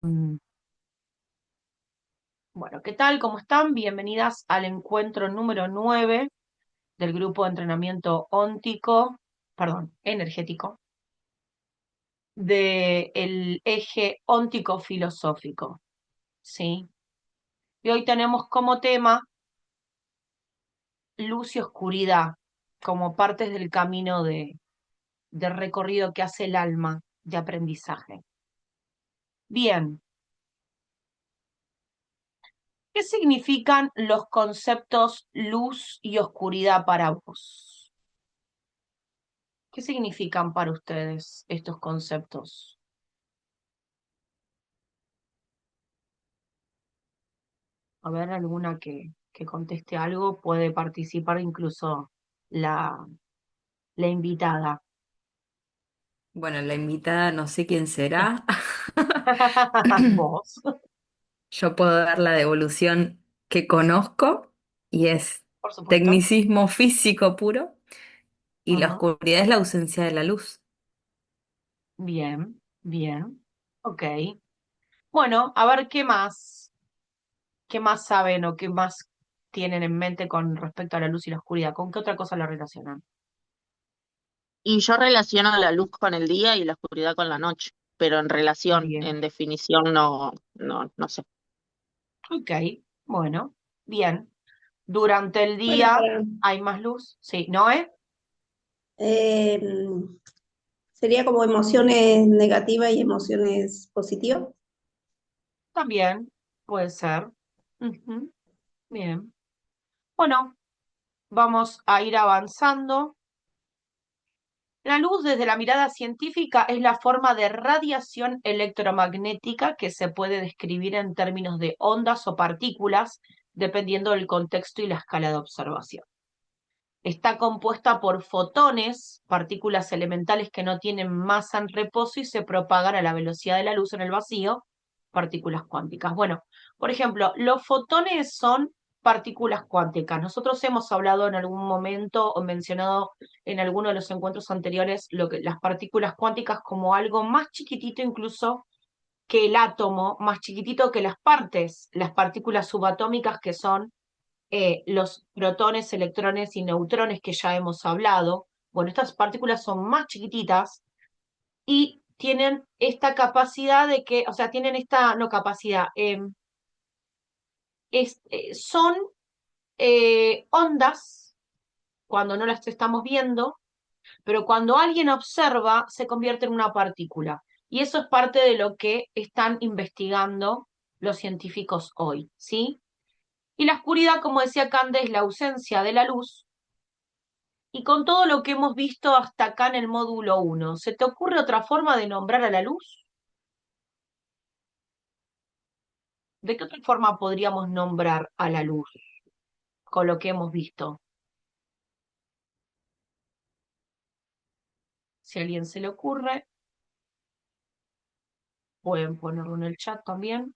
Mm. Bueno, ¿qué tal? ¿Cómo están? Bienvenidas al encuentro número 9 del grupo de entrenamiento energético, del eje óntico filosófico, ¿sí? Y hoy tenemos como tema luz y oscuridad, como partes del camino de recorrido que hace el alma de aprendizaje. Bien, ¿qué significan los conceptos luz y oscuridad para vos? ¿Qué significan para ustedes estos conceptos? A ver, alguna que conteste algo, puede participar incluso la, la invitada. Bueno, la invitada no sé quién será. Vos, Yo puedo dar la devolución que conozco y es por supuesto. tecnicismo físico puro y la Ujú. oscuridad es la ausencia de la luz. Bien, bien. Ok. Bueno, a ver qué más. ¿Qué más saben o qué más tienen en mente con respecto a la luz y la oscuridad? ¿Con qué otra cosa la relacionan? Y yo relaciono la luz con el día y la oscuridad con la noche, pero en relación, Bien. en definición no sé. Ok. Bueno, bien. Durante el Bueno, día hay más luz. Sí, ¿no es? eh, sería como emociones negativas y emociones positivas. También puede ser. Ujú. Bien. Bueno, vamos a ir avanzando. La luz, desde la mirada científica, es la forma de radiación electromagnética que se puede describir en términos de ondas o partículas, dependiendo del contexto y la escala de observación. Está compuesta por fotones, partículas elementales que no tienen masa en reposo y se propagan a la velocidad de la luz en el vacío, partículas cuánticas. Bueno, por ejemplo, los fotones son partículas cuánticas. Nosotros hemos hablado en algún momento o mencionado en alguno de los encuentros anteriores las partículas cuánticas como algo más chiquitito incluso que el átomo, más chiquitito que las partículas subatómicas que son los protones, electrones y neutrones que ya hemos hablado. Bueno, estas partículas son más chiquititas y tienen esta capacidad de que, o sea, tienen esta, no capacidad, son ondas cuando no las estamos viendo, pero cuando alguien observa se convierte en una partícula. Y eso es parte de lo que están investigando los científicos hoy, ¿sí? Y la oscuridad, como decía Cande, es la ausencia de la luz. Y con todo lo que hemos visto hasta acá en el módulo 1, ¿se te ocurre otra forma de nombrar a la luz? ¿De qué otra forma podríamos nombrar a la luz con lo que hemos visto? Si a alguien se le ocurre, pueden ponerlo en el chat también.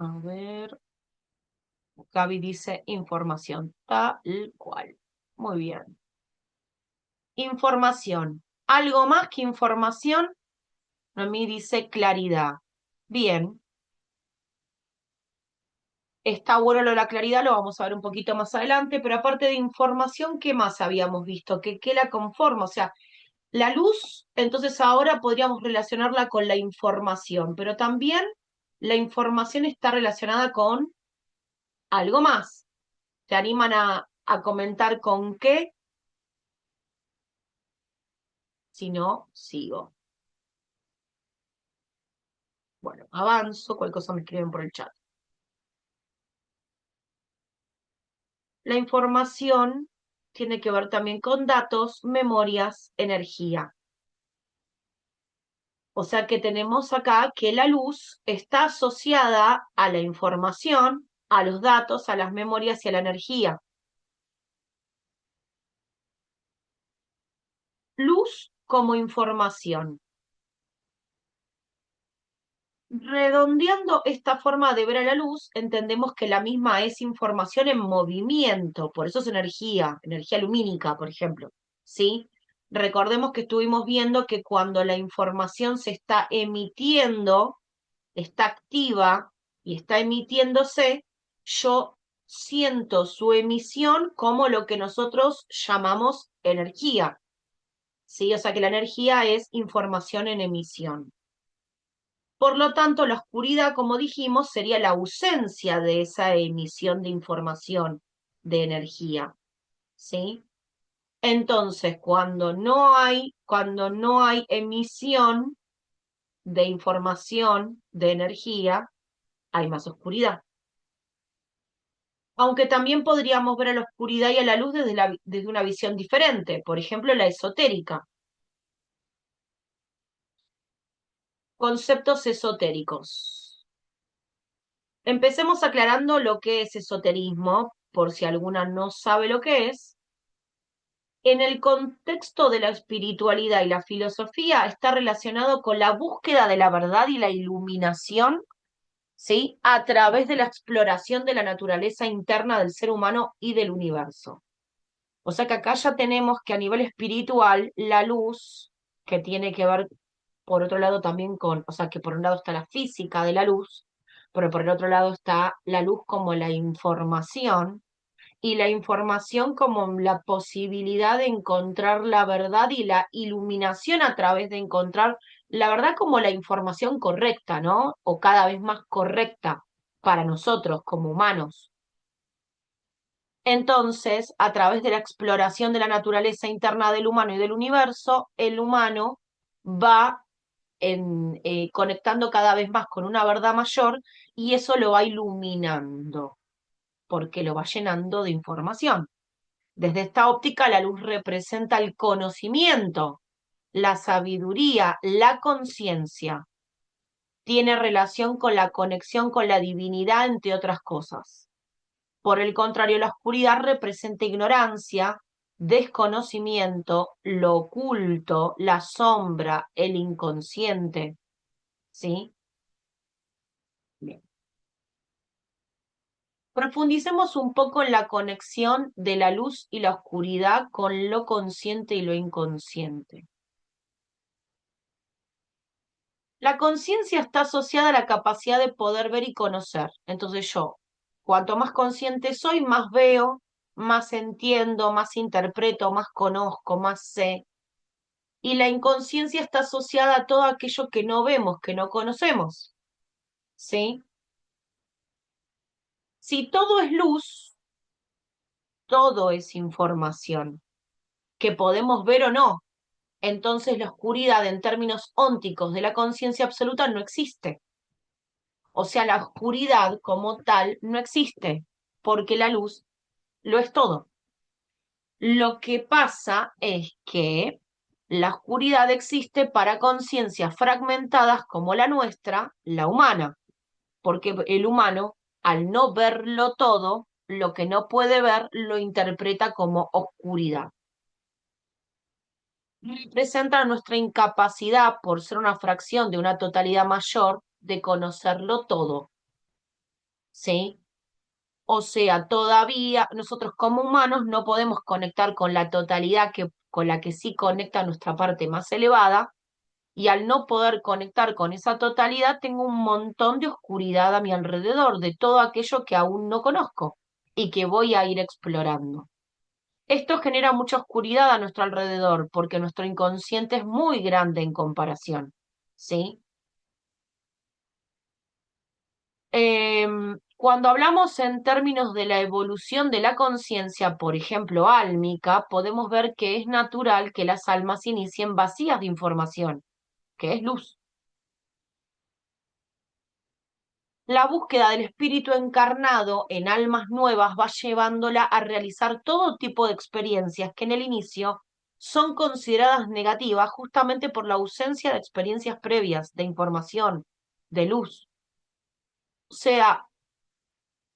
A ver, Gaby dice información, tal cual. Muy bien. Información. ¿Algo más que información? Noemí dice claridad. Bien. Está bueno lo de la claridad, lo vamos a ver un poquito más adelante, pero aparte de información, ¿qué más habíamos visto? ¿Qué la conforma? O sea, la luz, entonces ahora podríamos relacionarla con la información, pero también la información está relacionada con algo más. ¿Te animan a comentar con qué? Si no, sigo. Bueno, avanzo, cualquier cosa me escriben por el chat. La información tiene que ver también con datos, memorias, energía. O sea que tenemos acá que la luz está asociada a la información, a los datos, a las memorias y a la energía. Luz como información. Redondeando esta forma de ver a la luz, entendemos que la misma es información en movimiento, por eso es energía, energía lumínica, por ejemplo. ¿sí? Recordemos que estuvimos viendo que cuando la información se está emitiendo, está activa y está emitiéndose, yo siento su emisión como lo que nosotros llamamos energía, ¿sí? O sea que la energía es información en emisión. Por lo tanto, la oscuridad, como dijimos, sería la ausencia de esa emisión de información, de energía, ¿sí? Entonces, cuando no hay emisión de información, de energía, hay más oscuridad. Aunque también podríamos ver a la oscuridad y a la luz desde una visión diferente, por ejemplo, la esotérica. Conceptos esotéricos. Empecemos aclarando lo que es esoterismo, por si alguna no sabe lo que es. En el contexto de la espiritualidad y la filosofía está relacionado con la búsqueda de la verdad y la iluminación, ¿sí? A través de la exploración de la naturaleza interna del ser humano y del universo. O sea que acá ya tenemos que a nivel espiritual la luz, que tiene que ver por otro lado también con, o sea que por un lado está la física de la luz, pero por el otro lado está la luz como la información, y la información como la posibilidad de encontrar la verdad y la iluminación a través de encontrar la verdad como la información correcta, ¿no? O cada vez más correcta para nosotros como humanos. Entonces, a través de la exploración de la naturaleza interna del humano y del universo, el humano va conectando cada vez más con una verdad mayor y eso lo va iluminando, porque lo va llenando de información. Desde esta óptica, la luz representa el conocimiento, la sabiduría, la conciencia. Tiene relación con la conexión con la divinidad, entre otras cosas. Por el contrario, la oscuridad representa ignorancia, desconocimiento, lo oculto, la sombra, el inconsciente. ¿Sí? Bien. Profundicemos un poco en la conexión de la luz y la oscuridad con lo consciente y lo inconsciente. La conciencia está asociada a la capacidad de poder ver y conocer. Entonces yo, cuanto más consciente soy, más veo, más entiendo, más interpreto, más conozco, más sé. Y la inconsciencia está asociada a todo aquello que no vemos, que no conocemos. ¿Sí? Si todo es luz, todo es información, que podemos ver o no. Entonces la oscuridad en términos ónticos de la conciencia absoluta no existe. O sea, la oscuridad como tal no existe, porque la luz lo es todo. Lo que pasa es que la oscuridad existe para conciencias fragmentadas como la nuestra, la humana, porque el humano, al no verlo todo, lo que no puede ver lo interpreta como oscuridad. Representa nuestra incapacidad, por ser una fracción de una totalidad mayor, de conocerlo todo. ¿Sí? O sea, todavía nosotros como humanos no podemos conectar con la totalidad con la que sí conecta nuestra parte más elevada, y al no poder conectar con esa totalidad, tengo un montón de oscuridad a mi alrededor, de todo aquello que aún no conozco y que voy a ir explorando. Esto genera mucha oscuridad a nuestro alrededor, porque nuestro inconsciente es muy grande en comparación, ¿sí? Cuando hablamos en términos de la evolución de la conciencia, por ejemplo, álmica, podemos ver que es natural que las almas inicien vacías de información, que es luz. La búsqueda del espíritu encarnado en almas nuevas va llevándola a realizar todo tipo de experiencias que en el inicio son consideradas negativas justamente por la ausencia de experiencias previas, de información, de luz. O sea,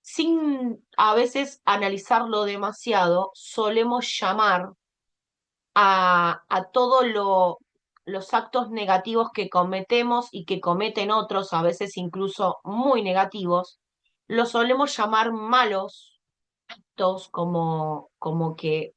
sin a veces analizarlo demasiado, solemos llamar a todos los actos negativos que cometemos y que cometen otros, a veces incluso muy negativos, los solemos llamar malos actos, como que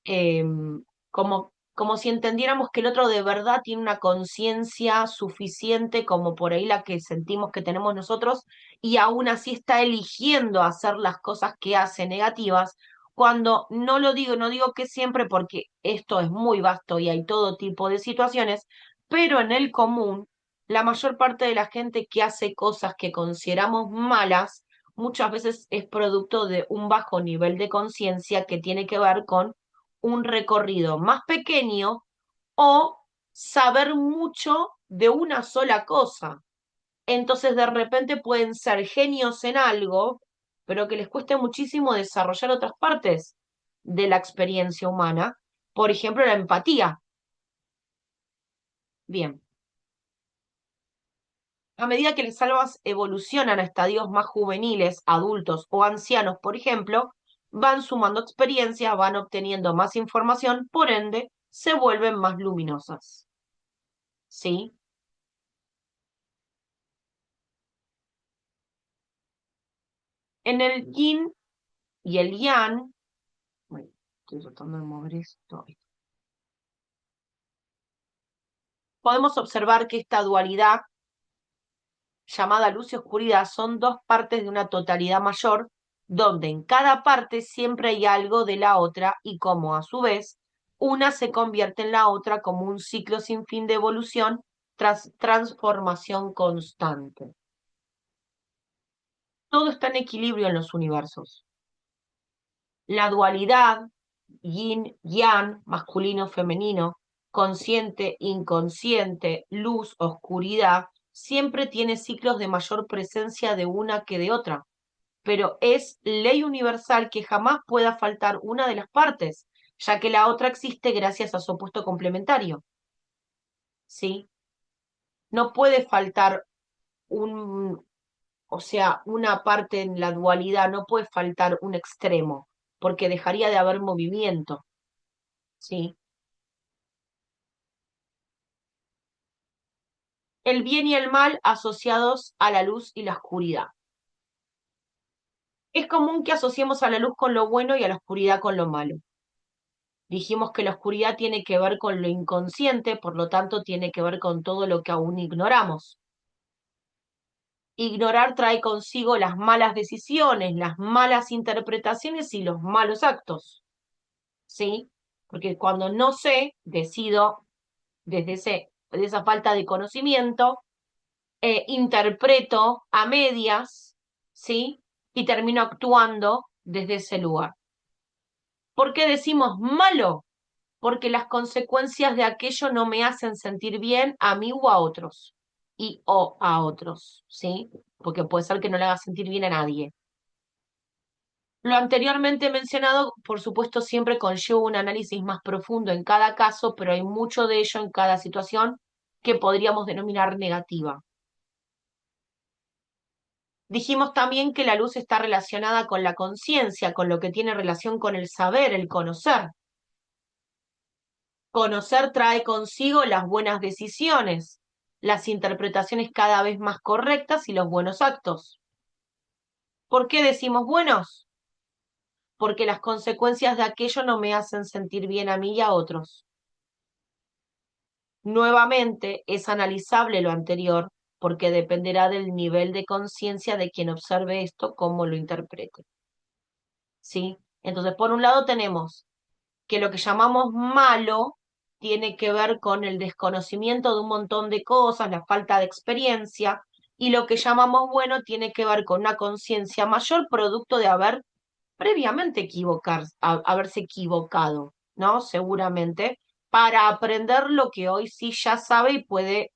como si entendiéramos que el otro de verdad tiene una conciencia suficiente como por ahí la que sentimos que tenemos nosotros y aún así está eligiendo hacer las cosas que hace negativas, cuando no lo digo, no digo que siempre porque esto es muy vasto y hay todo tipo de situaciones, pero en el común, la mayor parte de la gente que hace cosas que consideramos malas, muchas veces es producto de un bajo nivel de conciencia que tiene que ver con un recorrido más pequeño o saber mucho de una sola cosa. Entonces de repente pueden ser genios en algo, pero que les cueste muchísimo desarrollar otras partes de la experiencia humana. Por ejemplo, la empatía. Bien. A medida que las almas evolucionan a estadios más juveniles, adultos o ancianos, por ejemplo, van sumando experiencia, van obteniendo más información, por ende, se vuelven más luminosas. ¿Sí? En el yin y el yang, bueno, estoy tratando de mover esto, podemos observar que esta dualidad llamada luz y oscuridad son dos partes de una totalidad mayor, donde en cada parte siempre hay algo de la otra y como a su vez una se convierte en la otra como un ciclo sin fin de evolución tras transformación constante. Todo está en equilibrio en los universos. La dualidad, yin, yang, masculino, femenino, consciente, inconsciente, luz, oscuridad, siempre tiene ciclos de mayor presencia de una que de otra, pero es ley universal que jamás pueda faltar una de las partes, ya que la otra existe gracias a su opuesto complementario. ¿Sí? No puede faltar un, o sea, una parte en la dualidad, no puede faltar un extremo, porque dejaría de haber movimiento. ¿Sí? El bien y el mal asociados a la luz y la oscuridad. Es común que asociemos a la luz con lo bueno y a la oscuridad con lo malo. Dijimos que la oscuridad tiene que ver con lo inconsciente, por lo tanto tiene que ver con todo lo que aún ignoramos. Ignorar trae consigo las malas decisiones, las malas interpretaciones y los malos actos. ¿Sí? Porque cuando no sé, decido desde esa falta de conocimiento, interpreto a medias, ¿sí? Y termino actuando desde ese lugar. ¿Por qué decimos malo? Porque las consecuencias de aquello no me hacen sentir bien a mí o a otros, y o a otros, ¿sí? Porque puede ser que no le haga sentir bien a nadie. Lo anteriormente mencionado, por supuesto, siempre conlleva un análisis más profundo en cada caso, pero hay mucho de ello en cada situación que podríamos denominar negativa. Dijimos también que la luz está relacionada con la conciencia, con lo que tiene relación con el saber, el conocer. Conocer trae consigo las buenas decisiones, las interpretaciones cada vez más correctas y los buenos actos. ¿Por qué decimos buenos? Porque las consecuencias de aquello no me hacen sentir bien a mí y a otros. Nuevamente, es analizable lo anterior porque dependerá del nivel de conciencia de quien observe esto, cómo lo interprete. ¿Sí? Entonces, por un lado tenemos que lo que llamamos malo tiene que ver con el desconocimiento de un montón de cosas, la falta de experiencia, y lo que llamamos bueno tiene que ver con una conciencia mayor producto de haber previamente haberse equivocado, ¿no? Seguramente, para aprender lo que hoy sí ya sabe y puede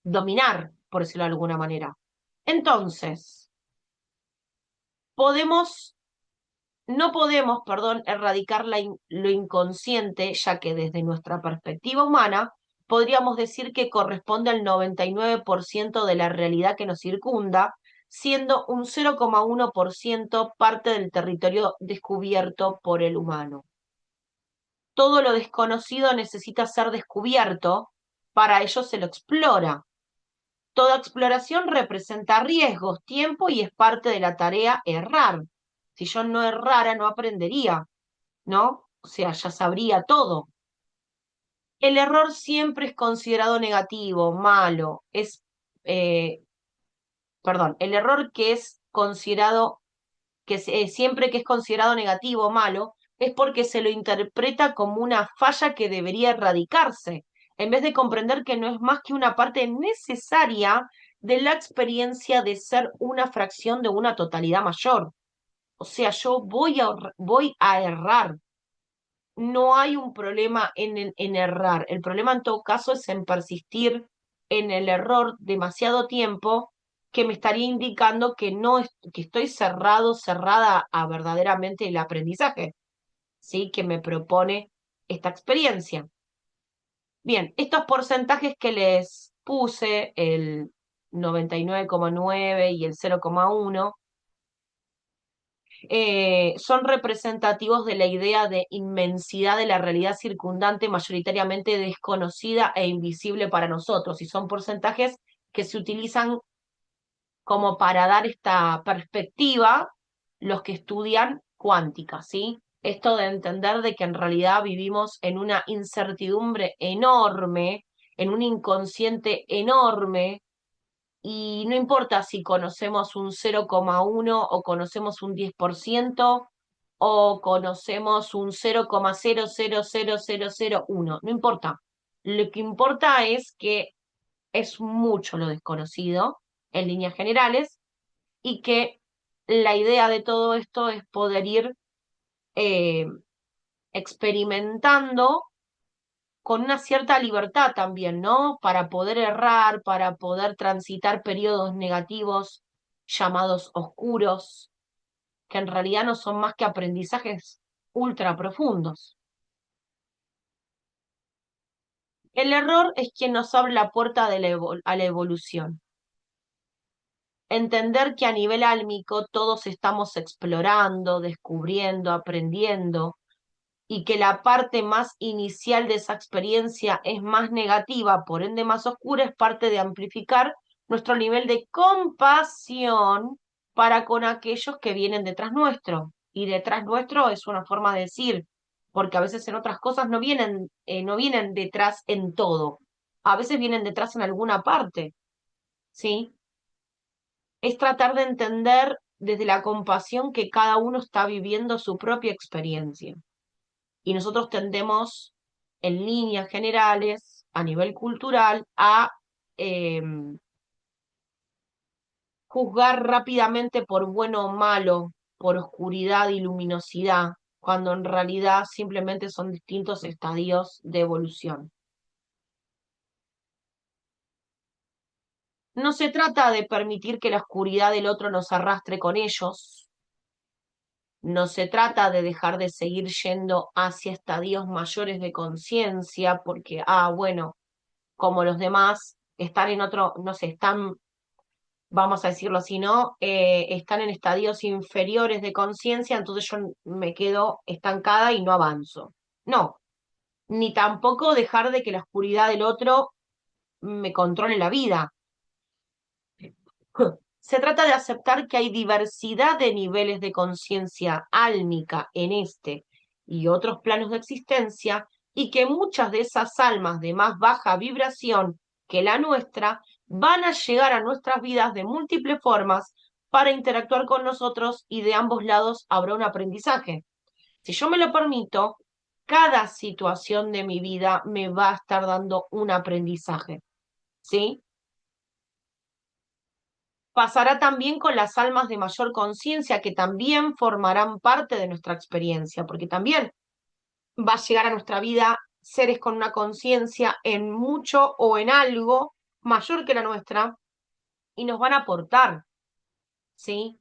dominar, por decirlo de alguna manera. Entonces, podemos no podemos, perdón, erradicar lo inconsciente, ya que desde nuestra perspectiva humana podríamos decir que corresponde al 99% de la realidad que nos circunda, siendo un 0,1% parte del territorio descubierto por el humano. Todo lo desconocido necesita ser descubierto, para ello se lo explora. Toda exploración representa riesgos, tiempo y es parte de la tarea errar. Si yo no errara, no aprendería, ¿no? sea, ya sabría todo. El error siempre es considerado negativo, malo, perdón, el error que es considerado, siempre que es considerado negativo o malo, es porque se lo interpreta como una falla que debería erradicarse, en vez de comprender que no es más que una parte necesaria de la experiencia de ser una fracción de una totalidad mayor. O sea, yo voy a errar. No hay un problema en errar. El problema en todo caso es en persistir en el error demasiado tiempo, que me estaría indicando que no que estoy cerrada a verdaderamente el aprendizaje, ¿sí? Que me propone esta experiencia. Bien, estos porcentajes que les puse, el 99,9 y el 0,1, son representativos de la idea de inmensidad de la realidad circundante, mayoritariamente desconocida e invisible para nosotros, y son porcentajes que se utilizan como para dar esta perspectiva los que estudian cuántica, ¿sí? Esto de entender de que en realidad vivimos en una incertidumbre enorme, en un inconsciente enorme, y no importa si conocemos un 0,1 o conocemos un 10% o conocemos un 0,000001, no importa. Lo que importa es que es mucho lo desconocido en líneas generales y que la idea de todo esto es poder ir eh, experimentando con una cierta libertad también, ¿no? Para poder errar, para poder transitar periodos negativos llamados oscuros, que en realidad no son más que aprendizajes ultra profundos. El error es quien nos abre la puerta de a la evolución. Entender que a nivel álmico todos estamos explorando, descubriendo, aprendiendo, y que la parte más inicial de esa experiencia es más negativa, por ende más oscura, es parte de amplificar nuestro nivel de compasión para con aquellos que vienen detrás nuestro. Y detrás nuestro es una forma de decir, porque a veces en otras cosas no vienen detrás en todo, a veces vienen detrás en alguna parte, ¿sí? Es tratar de entender desde la compasión que cada uno está viviendo su propia experiencia. Y nosotros tendemos, en líneas generales, a nivel cultural, a eh, juzgar rápidamente por bueno o malo, por oscuridad y luminosidad, cuando en realidad simplemente son distintos estadios de evolución. No se trata de permitir que la oscuridad del otro nos arrastre con ellos. No se trata de dejar de seguir yendo hacia estadios mayores de conciencia, porque, bueno, como los demás, están en otro, no sé, están, vamos a decirlo así, ¿no? Están en estadios inferiores de conciencia, entonces yo me quedo estancada y no avanzo. No, ni tampoco dejar de que la oscuridad del otro me controle la vida. Se trata de aceptar que hay diversidad de niveles de conciencia álmica en este y otros planos de existencia, y que muchas de esas almas de más baja vibración que la nuestra van a llegar a nuestras vidas de múltiples formas para interactuar con nosotros, y de ambos lados habrá un aprendizaje. Si yo me lo permito, cada situación de mi vida me va a estar dando un aprendizaje, ¿sí? Pasará también con las almas de mayor conciencia, que también formarán parte de nuestra experiencia, porque también va a llegar a nuestra vida seres con una conciencia en mucho o en algo mayor que la nuestra, y nos van a aportar, ¿sí?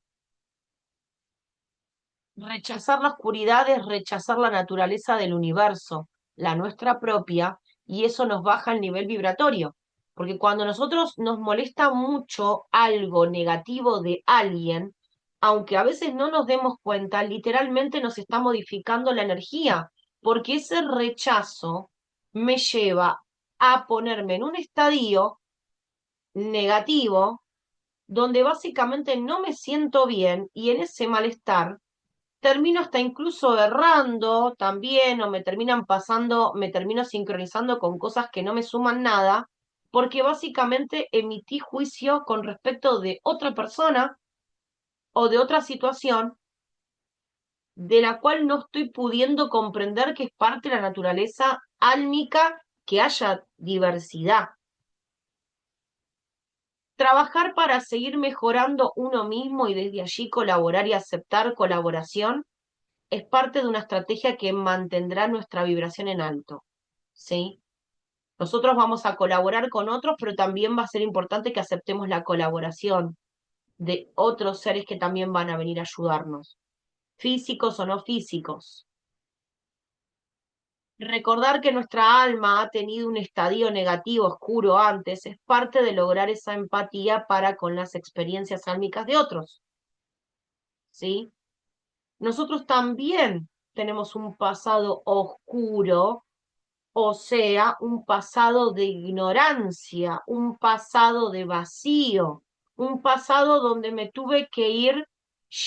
Rechazar la oscuridad es rechazar la naturaleza del universo, la nuestra propia, y eso nos baja el nivel vibratorio. Porque cuando nosotros nos molesta mucho algo negativo de alguien, aunque a veces no nos demos cuenta, literalmente nos está modificando la energía, porque ese rechazo me lleva a ponerme en un estadio negativo donde básicamente no me siento bien, y en ese malestar termino hasta incluso errando también, o me termino sincronizando con cosas que no me suman nada, porque básicamente emití juicio con respecto de otra persona o de otra situación de la cual no estoy pudiendo comprender que es parte de la naturaleza álmica que haya diversidad. Trabajar para seguir mejorando uno mismo y desde allí colaborar y aceptar colaboración es parte de una estrategia que mantendrá nuestra vibración en alto, ¿sí? Nosotros vamos a colaborar con otros, pero también va a ser importante que aceptemos la colaboración de otros seres que también van a venir a ayudarnos, físicos o no físicos. Recordar que nuestra alma ha tenido un estadio negativo oscuro antes es parte de lograr esa empatía para con las experiencias álmicas de otros, ¿sí? Nosotros también tenemos un pasado oscuro, o sea, un pasado de ignorancia, un pasado de vacío, un pasado donde me tuve que ir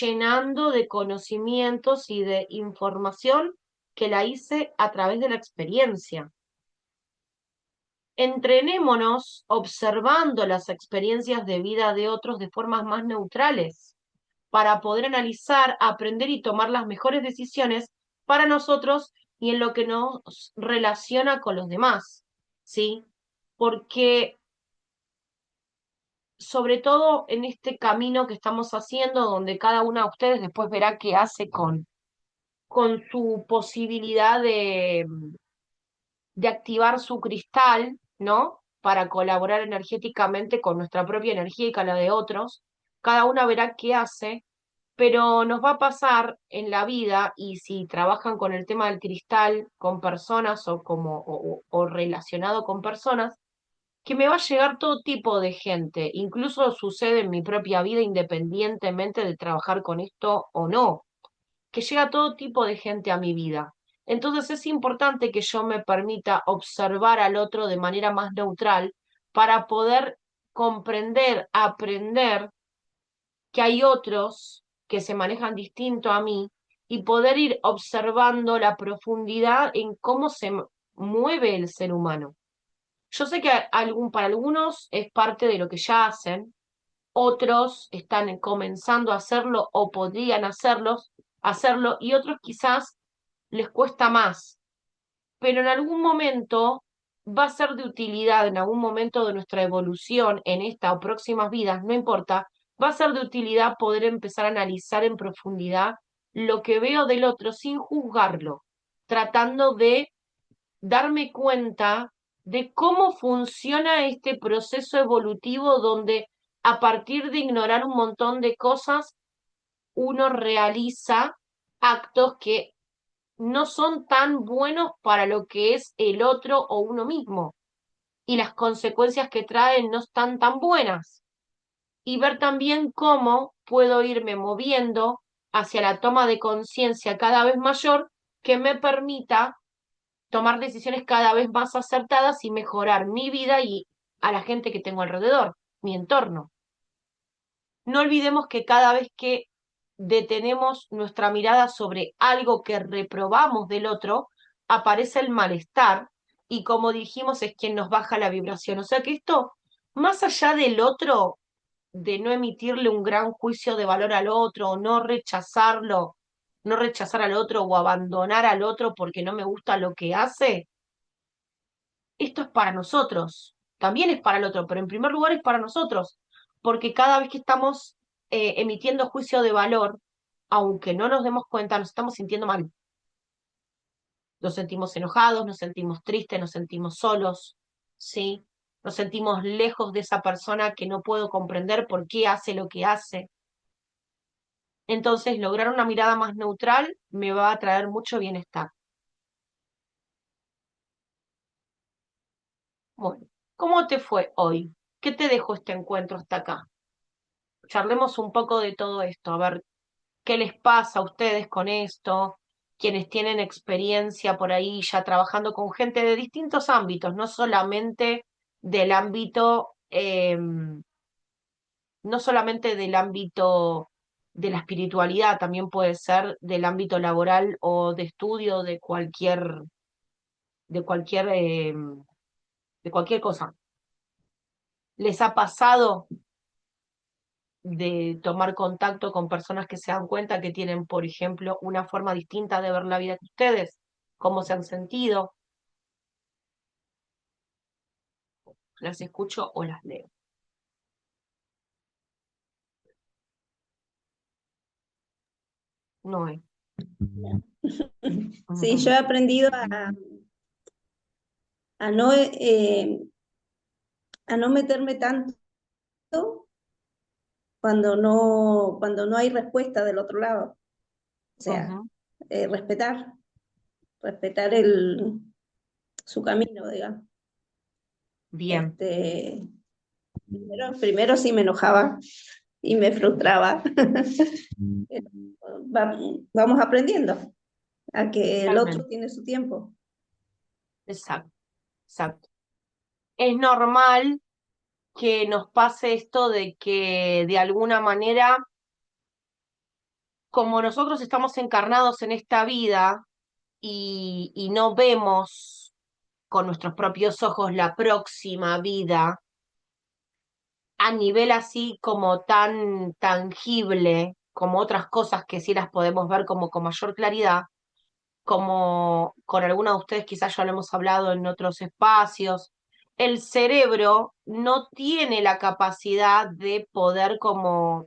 llenando de conocimientos y de información que la hice a través de la experiencia. Entrenémonos observando las experiencias de vida de otros de formas más neutrales, para poder analizar, aprender y tomar las mejores decisiones para nosotros y en lo que nos relaciona con los demás, ¿sí? Porque sobre todo en este camino que estamos haciendo, donde cada una de ustedes después verá qué hace con su posibilidad de activar su cristal, ¿no? Para colaborar energéticamente con nuestra propia energía y con la de otros. Cada una verá qué hace, pero nos va a pasar en la vida, y si trabajan con el tema del cristal, con personas o relacionado con personas, que me va a llegar todo tipo de gente, incluso sucede en mi propia vida independientemente de trabajar con esto o no, que llega todo tipo de gente a mi vida. Entonces es importante que yo me permita observar al otro de manera más neutral para poder comprender, aprender que hay otros que se manejan distinto a mí y poder ir observando la profundidad en cómo se mueve el ser humano. Yo sé que para algunos es parte de lo que ya hacen, otros están comenzando a hacerlo o podrían hacerlo, y otros quizás les cuesta más, pero en algún momento va a ser de utilidad, en algún momento de nuestra evolución, en esta o próximas vidas, no importa, va a ser de utilidad poder empezar a analizar en profundidad lo que veo del otro sin juzgarlo, tratando de darme cuenta de cómo funciona este proceso evolutivo donde a partir de ignorar un montón de cosas, uno realiza actos que no son tan buenos para lo que es el otro o uno mismo, y las consecuencias que traen no están tan buenas. Y ver también cómo puedo irme moviendo hacia la toma de conciencia cada vez mayor que me permita tomar decisiones cada vez más acertadas y mejorar mi vida y a la gente que tengo alrededor, mi entorno. No olvidemos que cada vez que detenemos nuestra mirada sobre algo que reprobamos del otro, aparece el malestar, y como dijimos es quien nos baja la vibración. O sea que esto, más allá del otro, de no emitirle un gran juicio de valor al otro, o no rechazarlo, no rechazar al otro o abandonar al otro porque no me gusta lo que hace, esto es para nosotros, también es para el otro, pero en primer lugar es para nosotros, porque cada vez que estamos emitiendo juicio de valor, aunque no nos demos cuenta, nos estamos sintiendo mal. Nos sentimos enojados, nos sentimos tristes, nos sentimos solos, ¿sí? Nos sentimos lejos de esa persona que no puedo comprender por qué hace lo que hace. Entonces, lograr una mirada más neutral me va a traer mucho bienestar. Bueno, ¿cómo te fue hoy? ¿Qué te dejó este encuentro hasta acá? Charlemos un poco de todo esto, a ver qué les pasa a ustedes con esto, quienes tienen experiencia por ahí ya trabajando con gente de distintos ámbitos, no solamente del ámbito, no solamente del ámbito de la espiritualidad, también puede ser del ámbito laboral o de estudio de cualquier, eh, de cualquier cosa. ¿Les ha pasado de tomar contacto con personas que se dan cuenta que tienen, por ejemplo, una forma distinta de ver la vida que ustedes? ¿Cómo se han sentido? ¿Las escucho o las leo? No es. Sí, yo he aprendido a no, a no meterme tanto cuando no hay respuesta del otro lado. O sea, Ujú. respetar, respetar su camino, digamos. Bien, Primero sí me enojaba y me frustraba. Vamos aprendiendo a que el otro totalmente. tiene su tiempo. Exacto, exacto. Es normal que nos pase esto de que de alguna manera, como nosotros estamos encarnados en esta vida y no vemos con nuestros propios ojos la próxima vida a nivel así como tan tangible, como otras cosas que sí las podemos ver como con mayor claridad, como con algunos de ustedes quizás ya lo hemos hablado en otros espacios, el cerebro no tiene la capacidad de poder como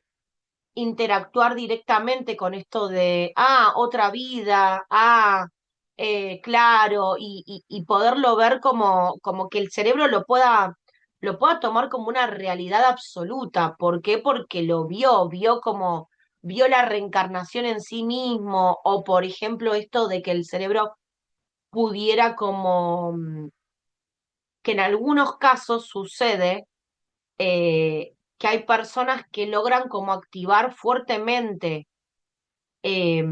interactuar directamente con esto de, otra vida, claro, y poderlo ver como que el cerebro lo pueda tomar como una realidad absoluta. ¿Por qué? Porque lo vio como, vio la reencarnación en sí mismo, o por ejemplo esto de que el cerebro pudiera como, que en algunos casos sucede que hay personas que logran como activar fuertemente eh,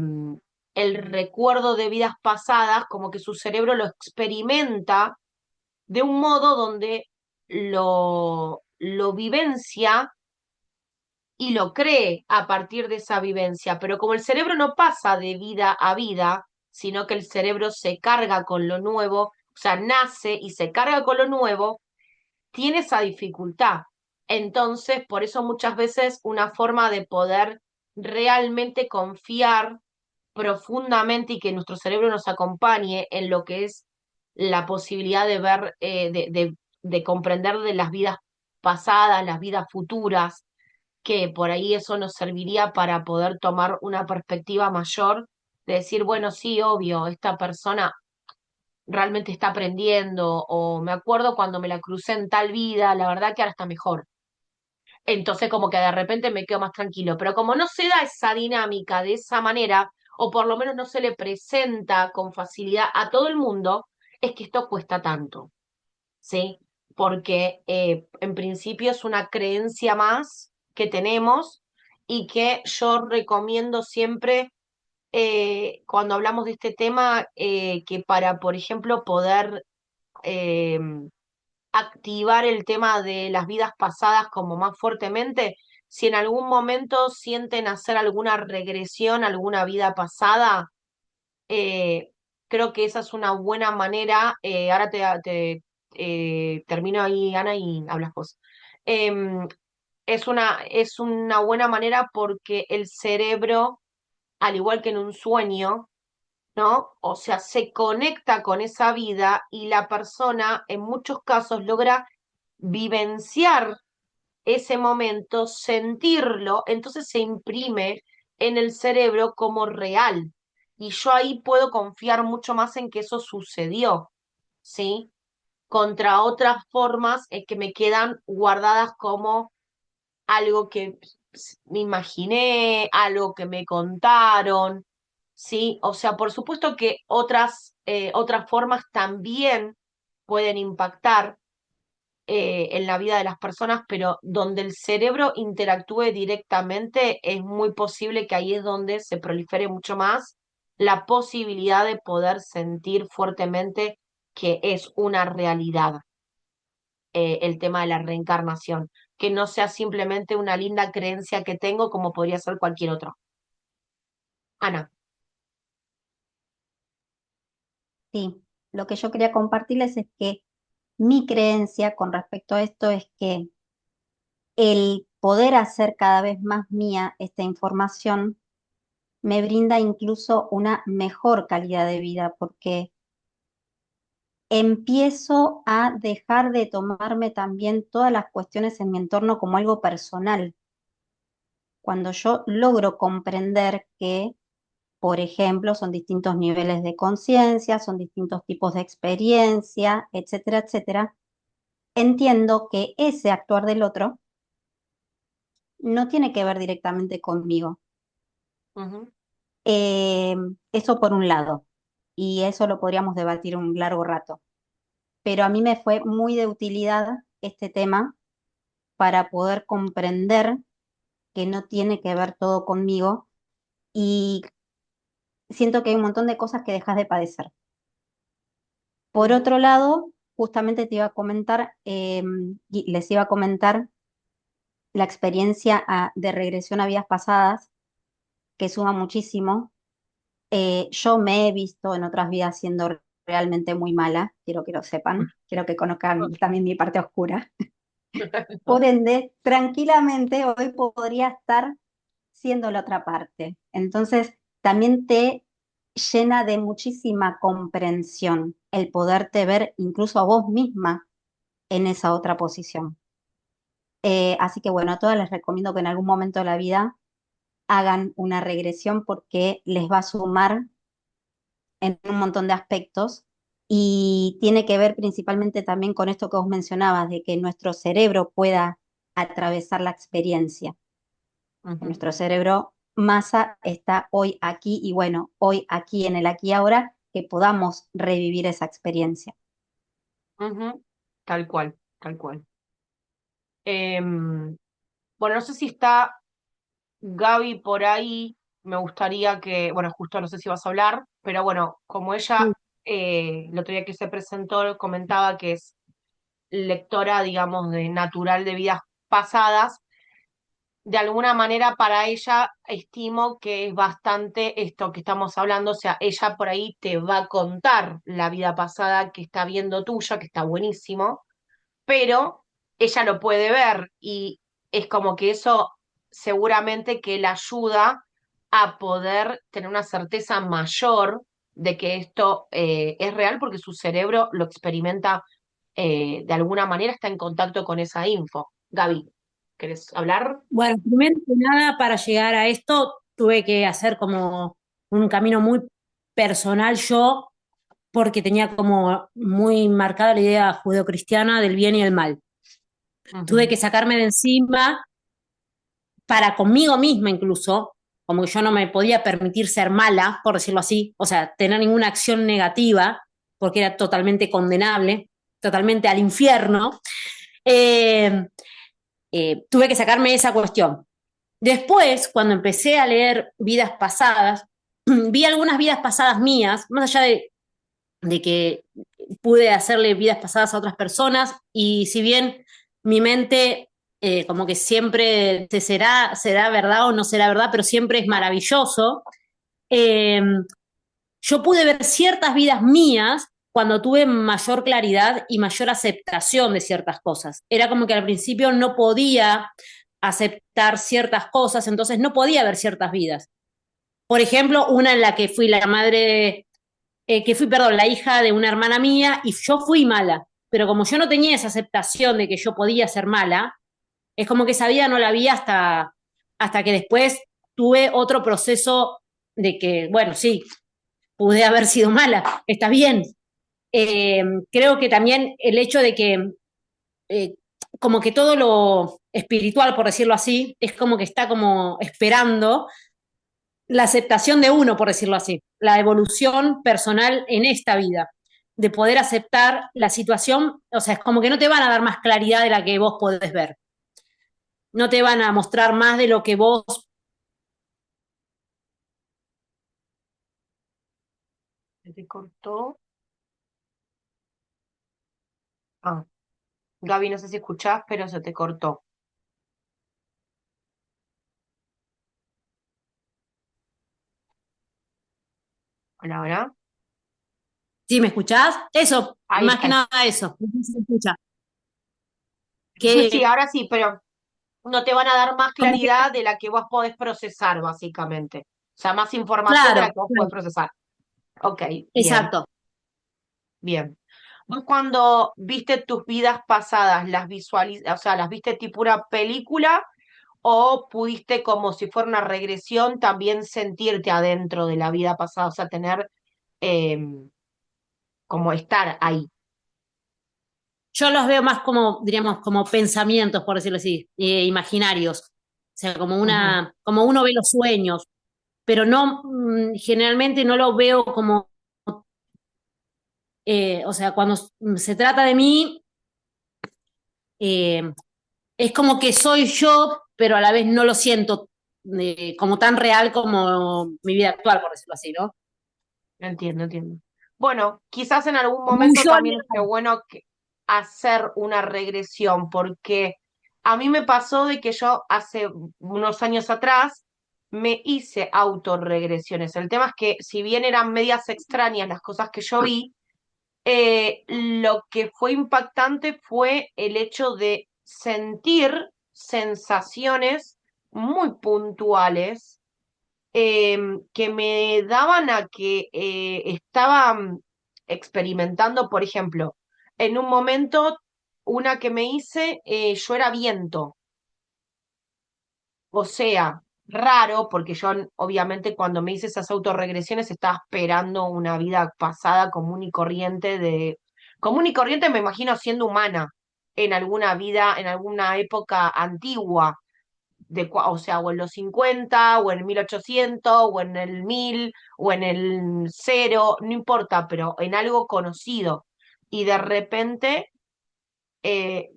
el recuerdo de vidas pasadas, como que su cerebro lo experimenta de un modo donde lo vivencia y lo cree a partir de esa vivencia, pero como el cerebro no pasa de vida a vida, sino que el cerebro se carga con lo nuevo, o sea, nace y se carga con lo nuevo, tiene esa dificultad. Entonces, por eso muchas veces una forma de poder realmente confiar profundamente y que nuestro cerebro nos acompañe en lo que es la posibilidad de ver, de comprender de las vidas pasadas, las vidas futuras, que por ahí eso nos serviría para poder tomar una perspectiva mayor, de decir, bueno, sí, obvio, esta persona realmente está aprendiendo, o me acuerdo cuando me la crucé en tal vida, la verdad que ahora está mejor. Entonces como que de repente me quedo más tranquilo, pero como no se da esa dinámica de esa manera, o por lo menos no se le presenta con facilidad a todo el mundo, es que esto cuesta tanto, ¿sí? Porque en principio es una creencia más que tenemos y que yo recomiendo siempre cuando hablamos de este tema, que para, por ejemplo, poder eh, activar el tema de las vidas pasadas como más fuertemente, si en algún momento sienten hacer alguna regresión, alguna vida pasada, eh, creo que esa es una buena manera. Ahora termino ahí, Ana, y hablas vos. Em, es una buena manera porque el cerebro, al igual que en un sueño, ¿no? O sea, se conecta con esa vida y la persona en muchos casos logra vivenciar ese momento, sentirlo, entonces se imprime en el cerebro como real. Y yo ahí puedo confiar mucho más en que eso sucedió, ¿sí? Contra otras formas que me quedan guardadas como algo que me imaginé, algo que me contaron, ¿sí? O sea, por supuesto que otras formas también pueden impactar en la vida de las personas, pero donde el cerebro interactúe directamente, es muy posible que ahí es donde se prolifere mucho más la posibilidad de poder sentir fuertemente que es una realidad el tema de la reencarnación, que no sea simplemente una linda creencia que tengo como podría ser cualquier otro. Ana. Sí, lo que yo quería compartirles es que mi creencia con respecto a esto es que el poder hacer cada vez más mía esta información me brinda incluso una mejor calidad de vida, porque empiezo a dejar de tomarme también todas las cuestiones en mi entorno como algo personal. Cuando yo logro comprender que, por ejemplo, son distintos niveles de conciencia, son distintos tipos de experiencia, etcétera, etcétera, entiendo que ese actuar del otro no tiene que ver directamente conmigo. Ujú, Eh, Eso por un lado, y eso lo podríamos debatir un largo rato, pero a mí me fue muy de utilidad este tema para poder comprender que no tiene que ver todo conmigo y siento que hay un montón de cosas que dejas de padecer. Por ujú, otro lado, justamente te iba a comentar, y les iba a comentar la experiencia de regresión a vidas pasadas, que suma muchísimo. Yo me he visto en otras vidas siendo realmente muy mala, quiero que lo sepan, quiero que conozcan también mi parte oscura. Por ende, tranquilamente hoy podría estar siendo la otra parte. Entonces, también te llena de muchísima comprensión el poderte ver incluso a vos misma en esa otra posición. Así que bueno, a todas les recomiendo que en algún momento de la vida hagan una regresión porque les va a sumar en un montón de aspectos y tiene que ver principalmente también con esto que vos mencionabas, de que nuestro cerebro pueda atravesar la experiencia. ujú, Nuestro cerebro masa está hoy aquí y bueno, hoy aquí en el aquí y ahora, que podamos revivir esa experiencia. ujú. Tal cual, tal cual. Bueno, no sé si está Gaby por ahí. Me gustaría que, bueno, justo no sé si vas a hablar, pero bueno, como ella Sí. el otro día que se presentó comentaba que es lectora, digamos, de natural de vidas pasadas, de alguna manera para ella estimo que es bastante esto que estamos hablando, o sea, ella por ahí te va a contar la vida pasada que está viendo tuya, que está buenísimo, pero ella lo puede ver y es como que eso seguramente que le ayuda a poder tener una certeza mayor de que esto es real porque su cerebro lo experimenta de alguna manera, está en contacto con esa info. Gaby, ¿querés hablar? Bueno, primero que nada, para llegar a esto, tuve que hacer como un camino muy personal yo, porque tenía como muy marcada la idea judeocristiana del bien y el mal. Tuve Ujú, que sacarme de encima para conmigo misma incluso, como que yo no me podía permitir ser mala, por decirlo así, o sea, tener ninguna acción negativa, porque era totalmente condenable, totalmente al infierno. Eh, Tuve que sacarme esa cuestión. Después, cuando empecé a leer vidas pasadas, vi algunas vidas pasadas mías, más allá de que pude hacerle vidas pasadas a otras personas, y si bien mi mente como que siempre te será verdad o no será verdad, pero siempre es maravilloso, eh, yo pude ver ciertas vidas mías cuando tuve mayor claridad y mayor aceptación de ciertas cosas. Era como que al principio no podía aceptar ciertas cosas, entonces no podía ver ciertas vidas. Por ejemplo, una en la que fui la madre, perdón, la hija de una hermana mía y yo fui mala. Pero como yo no tenía esa aceptación de que yo podía ser mala, es como que esa vida no la vi hasta que después tuve otro proceso de que, bueno, sí, pude haber sido mala, está bien. Creo que también el hecho de que eh, como que todo lo espiritual, por decirlo así, es como que está como esperando la aceptación de uno, por decirlo así, la evolución personal en esta vida, de poder aceptar la situación, o sea, es como que no te van a dar más claridad de la que vos podés ver, no te van a mostrar más de lo que vos. ¿se te cortó? Ah, Gaby, no sé si escuchás, pero se te cortó. Laura. ¿Sí me escuchás? Eso, Ahí, más que ahí. nada eso. No sé si se escucha. Sí, Que ahora sí, pero no te van a dar más como que, claridad de la que vos podés procesar, básicamente. O sea, más información de la claro, que vos podés claro, procesar. Ok, bien, exacto. bien. Vos cuando viste tus vidas pasadas, o sea, las viste tipo una película o pudiste como si fuera una regresión también sentirte adentro de la vida pasada, o sea, tener como estar ahí. Yo los veo más como, diríamos, como pensamientos, por decirlo así, imaginarios. O sea, Ujú. como uno ve los sueños, pero no, generalmente no lo veo como, o sea, cuando se trata de mí, eh, es como que soy yo, pero a la vez no lo siento como tan real como mi vida actual, por decirlo así, ¿no? Entiendo, entiendo. Bueno, quizás en algún Como un momento yo también esté real. bueno hacer una regresión, porque a mí me pasó de que yo hace unos años atrás me hice autorregresiones. El tema es que si bien eran medias extrañas las cosas que yo vi, lo que fue impactante fue el hecho de sentir sensaciones muy puntuales que me daban a que estaba experimentando, por ejemplo, en un momento, una que me hice, yo era viento, o sea, raro, porque yo obviamente cuando me hice esas autorregresiones estaba esperando una vida pasada común y corriente me imagino siendo humana en alguna vida, en alguna época antigua o sea, o en los 50 o en el 1800 o en el 1000 o en el cero no importa, pero en algo conocido. Y de repente eh,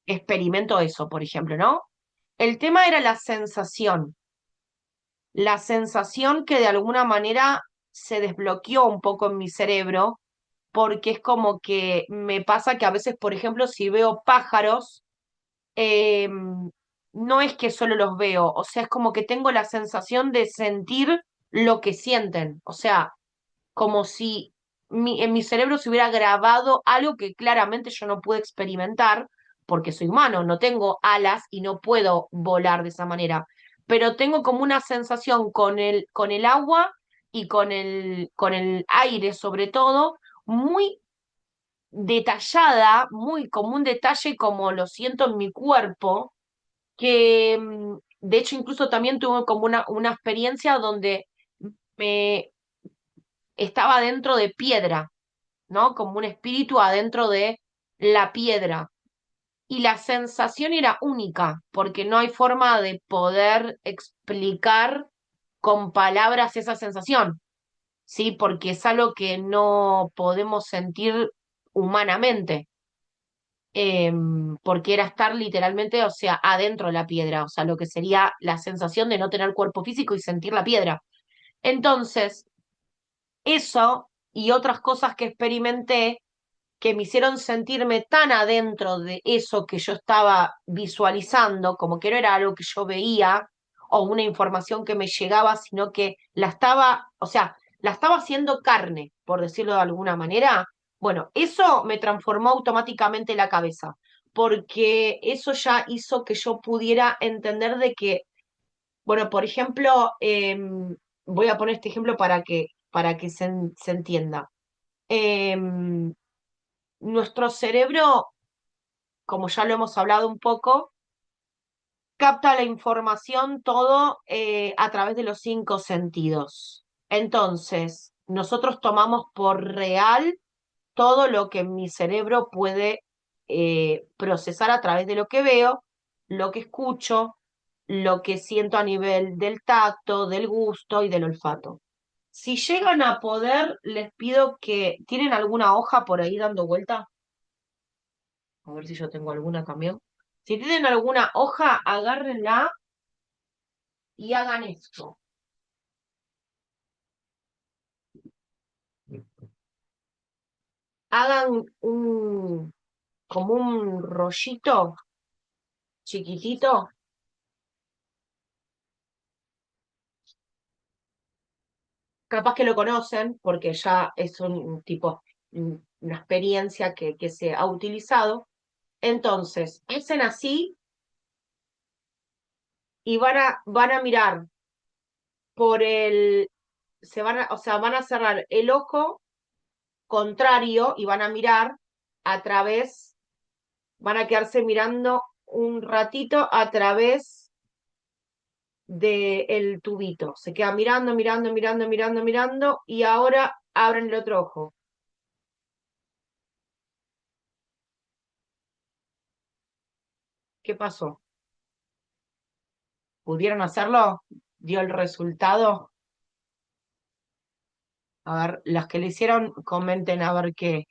experimento eso, por ejemplo, ¿no? El tema era la sensación que de alguna manera se desbloqueó un poco en mi cerebro, porque es como que me pasa que a veces, por ejemplo, si veo pájaros, eh, no es que solo los veo, o sea, es como que tengo la sensación de sentir lo que sienten, o sea, como si en mi cerebro se hubiera grabado algo que claramente yo no pude experimentar, porque soy humano, no tengo alas y no puedo volar de esa manera, pero tengo como una sensación con el agua y con el aire sobre todo, muy detallada, muy como un detalle como lo siento en mi cuerpo, que de hecho incluso también tuve como una experiencia donde me estaba dentro de piedra, ¿no? Como un espíritu adentro de la piedra. Y la sensación era única, porque no hay forma de poder explicar con palabras esa sensación, ¿sí? Porque es algo que no podemos sentir humanamente. Porque era estar literalmente, o sea, adentro de la piedra, o sea, lo que sería la sensación de no tener cuerpo físico y sentir la piedra. Entonces, eso y otras cosas que experimenté que me hicieron sentirme tan adentro de eso que yo estaba visualizando, como que no era algo que yo veía o una información que me llegaba, sino que la estaba, o sea, la estaba haciendo carne, por decirlo de alguna manera. Bueno, eso me transformó automáticamente la cabeza, porque eso ya hizo que yo pudiera entender de que, bueno, por ejemplo, voy a poner este ejemplo para que se entienda. Em, Nuestro cerebro, como ya lo hemos hablado un poco, capta la información todo a través de los cinco sentidos. Entonces, nosotros tomamos por real todo lo que mi cerebro puede procesar a través de lo que veo, lo que escucho, lo que siento a nivel del tacto, del gusto y del olfato. Si llegan a poder, les pido que tienen alguna hoja por ahí dando vuelta. A ver si yo tengo alguna también. Si tienen alguna hoja, agárrenla y hagan esto. Hagan como un rollito chiquitito capaz que lo conocen porque ya es un tipo, una experiencia que se ha utilizado. Entonces, hacen así y van a mirar por o sea, van a cerrar el ojo contrario y van a mirar a través, van a quedarse mirando un ratito a través del tubito. Se queda mirando, mirando, mirando, mirando, mirando y ahora abren el otro ojo. ¿Qué pasó? ¿Pudieron hacerlo? ¿Dio el resultado? A ver, las que le hicieron, comenten a ver qué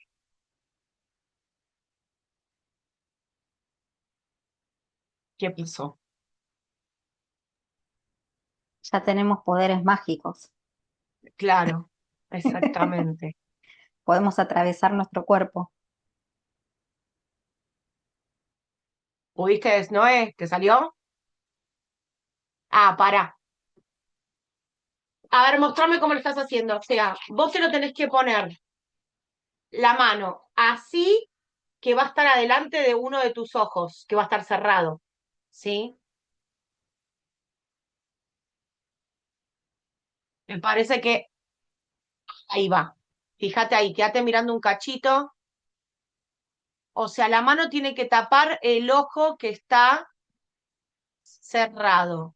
pasó. Ya tenemos poderes mágicos. Claro, exactamente. Podemos atravesar nuestro cuerpo. ¿Pudiste, Noé? ¿Te salió? Ah, pará. A ver, mostrame cómo lo estás haciendo. O sea, vos te lo tenés que poner la mano así que va a estar adelante de uno de tus ojos, que va a estar cerrado. ¿Sí? Me parece que ahí va. Fíjate ahí, quédate mirando un cachito. O sea, la mano tiene que tapar el ojo que está cerrado.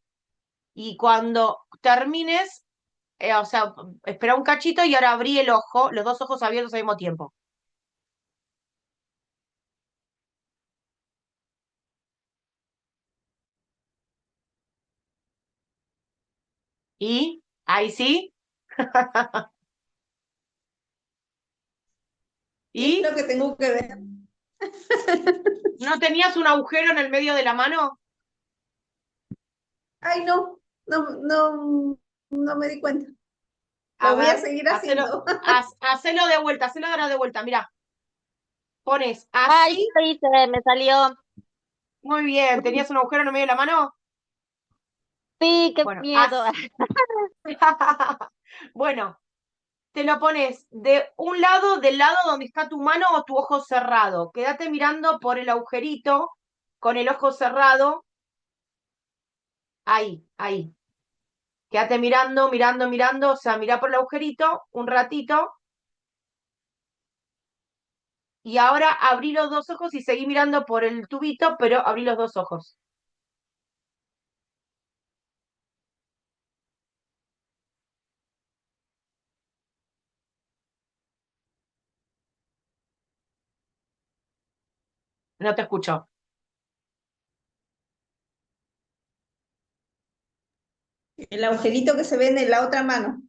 Y cuando termines, o sea, espera un cachito y ahora abrí el ojo, los dos ojos abiertos al mismo tiempo. Y ahí sí. ¿Qué es ¿Y lo que tengo que ver? no tenías un agujero en el medio de la mano? Ay, no, no, no, no me di cuenta. A Lo voy a ver, seguir haciendo. hacelo de vuelta, hacelo ahora de vuelta. Mira, pones Ay, así. ya lo hice, me salió. Muy bien, ¿tenías un agujero en el medio de la mano? Sí, qué Bueno, miedo. bueno, te lo pones de un lado, del lado donde está tu mano o tu ojo cerrado. Quédate mirando por el agujerito con el ojo cerrado. Ahí, ahí. Quédate mirando, mirando, mirando. O sea, mirá por el agujerito un ratito. Y ahora abrí los dos ojos y seguí mirando por el tubito, pero abrí los dos ojos. No te escucho. El agujerito que se ve en la otra mano.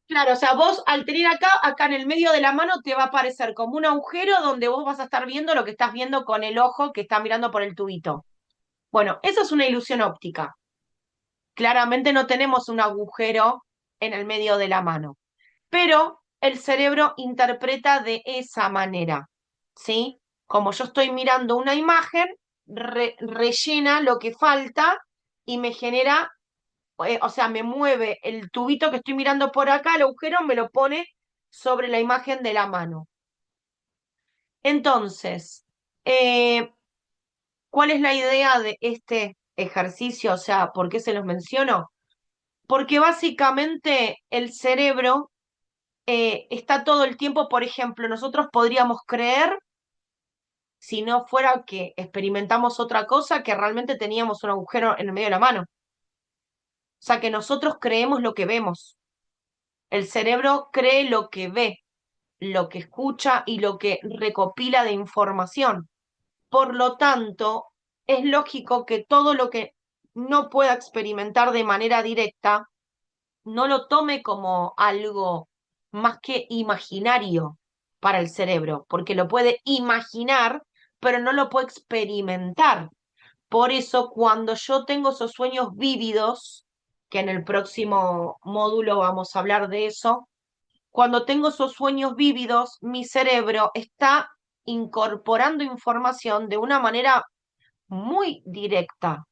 Claro, o sea, vos al tener acá en el medio de la mano te va a aparecer como un agujero donde vos vas a estar viendo lo que estás viendo con el ojo que está mirando por el tubito. Bueno, eso es una ilusión óptica. Claramente no tenemos un agujero en el medio de la mano, pero el cerebro interpreta de esa manera, ¿sí? Como yo estoy mirando una imagen, rellena lo que falta y me genera, o sea, me mueve el tubito que estoy mirando por acá, el agujero me lo pone sobre la imagen de la mano. Entonces, ¿cuál es la idea de este ejercicio? O sea, ¿por qué se los menciono? Porque básicamente el cerebro está todo el tiempo, por ejemplo, nosotros podríamos creer, si no fuera que experimentamos otra cosa, que realmente teníamos un agujero en el medio de la mano. O sea, que nosotros creemos lo que vemos. El cerebro cree lo que ve, lo que escucha y lo que recopila de información. Por lo tanto, es lógico que todo lo que no pueda experimentar de manera directa, no lo tome como algo más que imaginario para el cerebro, porque lo puede imaginar, pero no lo puede experimentar. Por eso, cuando yo tengo esos sueños vívidos, que en el próximo módulo vamos a hablar de eso, cuando tengo esos sueños vívidos, mi cerebro está incorporando información de una manera muy directa.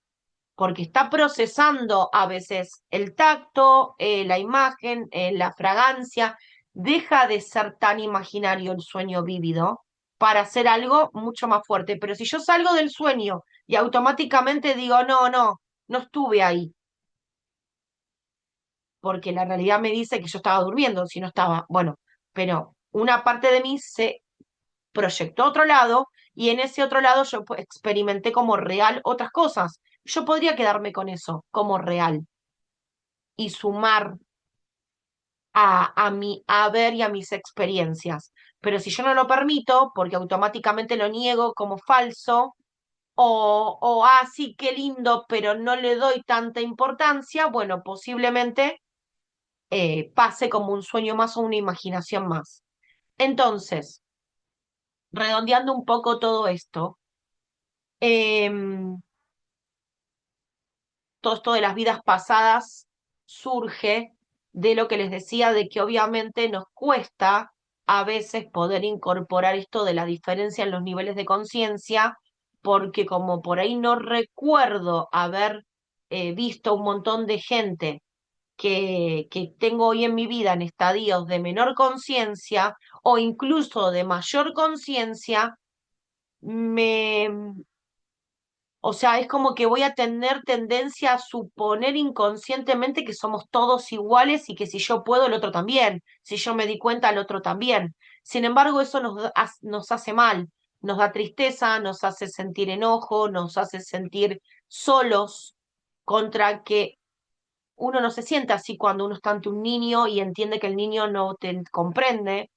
porque está procesando a veces el tacto, la imagen, la fragancia. Deja de ser tan imaginario el sueño vívido para hacer algo mucho más fuerte. Pero si yo salgo del sueño y automáticamente digo, no, no, no estuve ahí, porque la realidad me dice que yo estaba durmiendo, si no estaba, bueno, pero una parte de mí se proyectó a otro lado y en ese otro lado yo experimenté como real otras cosas. Yo podría quedarme con eso como real y sumar a mi haber y a mis experiencias. Pero si yo no lo permito, porque automáticamente lo niego como falso, sí, qué lindo, pero no le doy tanta importancia, bueno, posiblemente pase como un sueño más o una imaginación más. Entonces, redondeando un poco todo esto, em, todo esto de las vidas pasadas surge de lo que les decía, de que obviamente nos cuesta a veces poder incorporar esto de la diferencia en los niveles de conciencia, porque como por ahí no recuerdo haber visto un montón de gente que tengo hoy en mi vida en estadios de menor conciencia o incluso de mayor conciencia, me, o sea, es como que voy a tener tendencia a suponer inconscientemente que somos todos iguales y que si yo puedo, el otro también. Si yo me di cuenta, el otro también. Sin embargo, eso nos hace mal, nos da tristeza, nos hace sentir enojo, nos hace sentir solos contra que uno no se siente así cuando uno está ante un niño y entiende que el niño no te comprende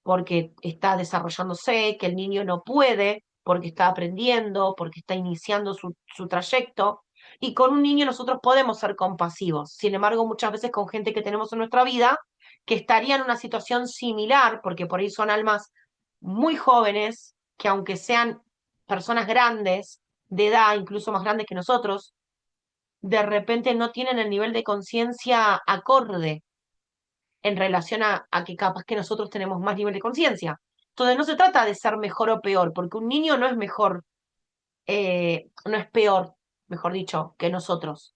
porque está desarrollándose, que el niño no puede, porque está aprendiendo, porque está iniciando su trayecto. Y con un niño nosotros podemos ser compasivos. Sin embargo, muchas veces con gente que tenemos en nuestra vida, que estaría en una situación similar, porque por ahí son almas muy jóvenes, que aunque sean personas grandes, de edad, incluso más grandes que nosotros, de repente no tienen el nivel de conciencia acorde en relación a que capaz que nosotros tenemos más nivel de conciencia. Entonces no se trata de ser mejor o peor, porque un niño no es mejor, no es peor, mejor dicho, que nosotros.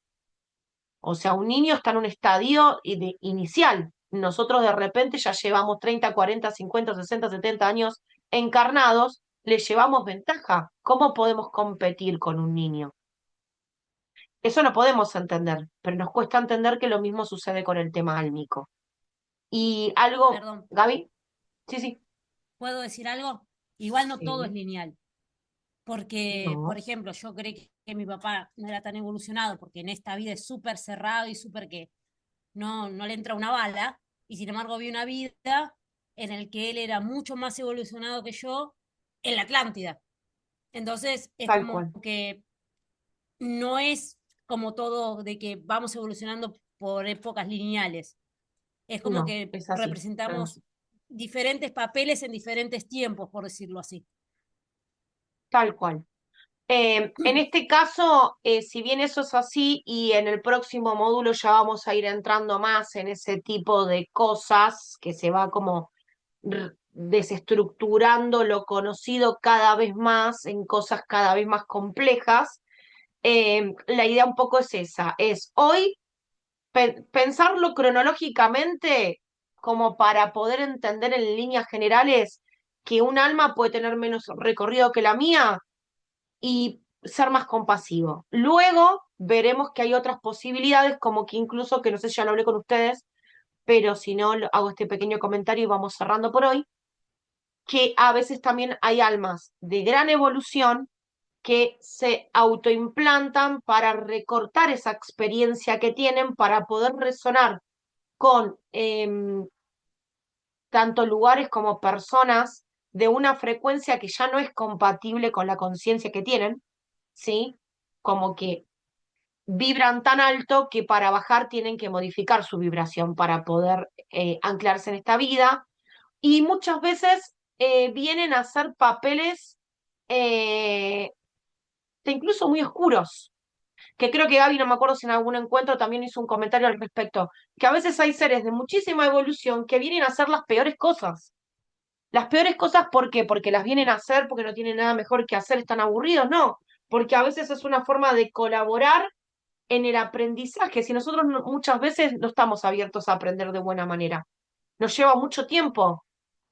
O sea, un niño está en un estadio inicial. Nosotros de repente ya llevamos 30, 40, 50, 60, 70 años encarnados, le llevamos ventaja. ¿Cómo podemos competir con un niño? Eso no podemos entender, pero nos cuesta entender que lo mismo sucede con el tema álmico. Y algo, Perdón, Gaby, sí, sí. ¿puedo decir algo? Igual no todo es Sí, lineal, porque, por no, ejemplo, yo creí que mi papá no era tan evolucionado, porque en esta vida es súper cerrado y súper que no le entra una bala, y sin embargo vi una vida en el que él era mucho más evolucionado que yo en la Atlántida. Entonces es tal como cual. que no es como todo de que vamos evolucionando por épocas lineales. Es como No, que es así. representamos diferentes papeles en diferentes tiempos, por decirlo así. Tal cual. En este caso, si bien eso es así, y en el próximo módulo ya vamos a ir entrando más en ese tipo de cosas, que se va como desestructurando lo conocido cada vez más en cosas cada vez más complejas, la idea un poco es esa, es hoy pensarlo cronológicamente como para poder entender en líneas generales que un alma puede tener menos recorrido que la mía y ser más compasivo. Luego veremos que hay otras posibilidades, como que incluso, que no sé si ya lo hablé con ustedes, pero si no, hago este pequeño comentario y vamos cerrando por hoy, que a veces también hay almas de gran evolución que se autoimplantan para recortar esa experiencia que tienen para poder resonar con tanto lugares como personas de una frecuencia que ya no es compatible con la conciencia que tienen, ¿sí? Como que vibran tan alto que para bajar tienen que modificar su vibración para poder anclarse en esta vida. Y muchas veces vienen a hacer papeles eh, incluso muy oscuros, que creo que Gaby, no me acuerdo si en algún encuentro también hizo un comentario al respecto, que a veces hay seres de muchísima evolución que vienen a hacer las peores cosas. Las peores cosas, ¿por qué? Porque las vienen a hacer, porque no tienen nada mejor que hacer, están aburridos, no, porque a veces es una forma de colaborar en el aprendizaje, si nosotros muchas veces no estamos abiertos a aprender de buena manera. Nos lleva mucho tiempo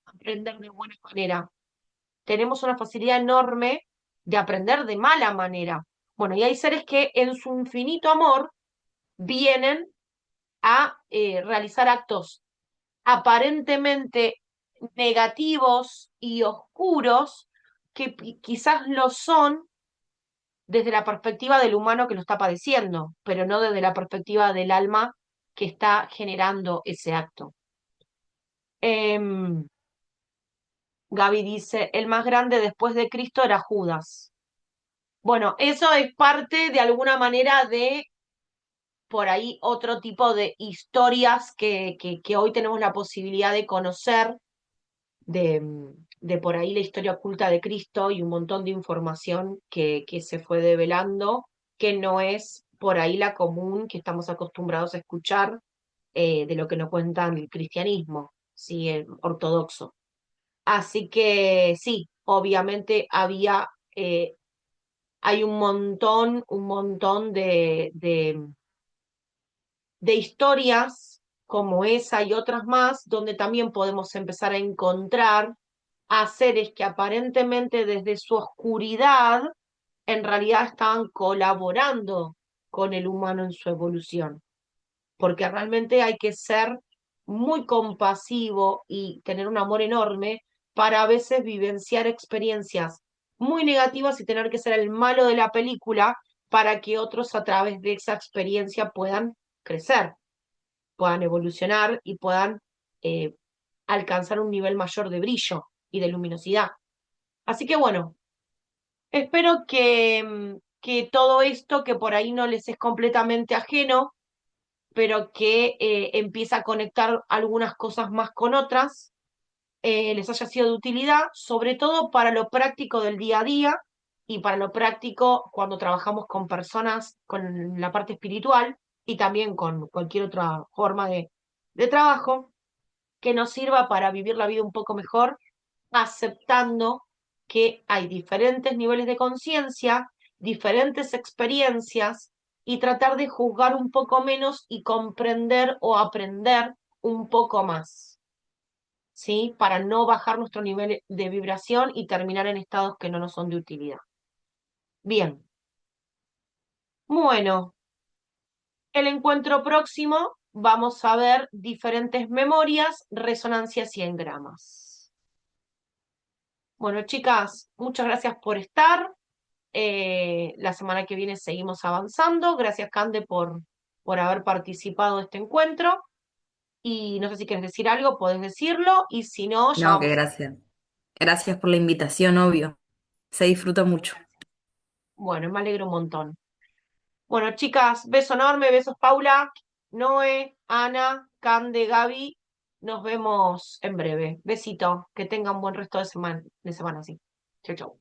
aprender de buena manera. Tenemos una facilidad enorme de aprender de mala manera. Bueno, y hay seres que en su infinito amor vienen a realizar actos aparentemente negativos y oscuros, que quizás lo son desde la perspectiva del humano que lo está padeciendo, pero no desde la perspectiva del alma que está generando ese acto. Gaby dice, el más grande después de Cristo era Judas. Bueno, eso es parte de alguna manera de por ahí otro tipo de historias que hoy tenemos la posibilidad de conocer, de por ahí la historia oculta de Cristo y un montón de información que se fue develando, que no es por ahí la común que estamos acostumbrados a escuchar de lo que nos cuentan el cristianismo, ¿sí? El ortodoxo. Así que sí, obviamente hay un montón de historias como esa y otras más, donde también podemos empezar a encontrar a seres que aparentemente desde su oscuridad en realidad estaban colaborando con el humano en su evolución, porque realmente hay que ser muy compasivo y tener un amor enorme para a veces vivenciar experiencias muy negativas y tener que ser el malo de la película para que otros a través de esa experiencia puedan crecer, puedan evolucionar y puedan eh, alcanzar un nivel mayor de brillo y de luminosidad. Así que bueno, espero que todo esto que por ahí no les es completamente ajeno, pero que empieza a conectar algunas cosas más con otras, les haya sido de utilidad, sobre todo para lo práctico del día a día y para lo práctico cuando trabajamos con personas con la parte espiritual y también con cualquier otra forma de trabajo que nos sirva para vivir la vida un poco mejor, aceptando que hay diferentes niveles de conciencia, diferentes experiencias y tratar de juzgar un poco menos y comprender o aprender un poco más, ¿sí? Para no bajar nuestro nivel de vibración y terminar en estados que no nos son de utilidad. Bien, bueno, el encuentro próximo vamos a ver diferentes memorias, resonancias y engramas. Bueno, chicas, muchas gracias por estar. La semana que viene seguimos avanzando. Gracias, Cande, por haber participado de este encuentro. Y no sé si quieres decir algo, podés decirlo. Y si no, ya No, que vamos. gracias. Gracias por la invitación, obvio. Se disfruta mucho. Bueno, me alegro un montón. Bueno, chicas, beso enorme, besos Paula, Noé, Ana, Cande, Gaby. Nos vemos en breve. Besito. Que tengan buen resto de semana, sí. Chau, chau.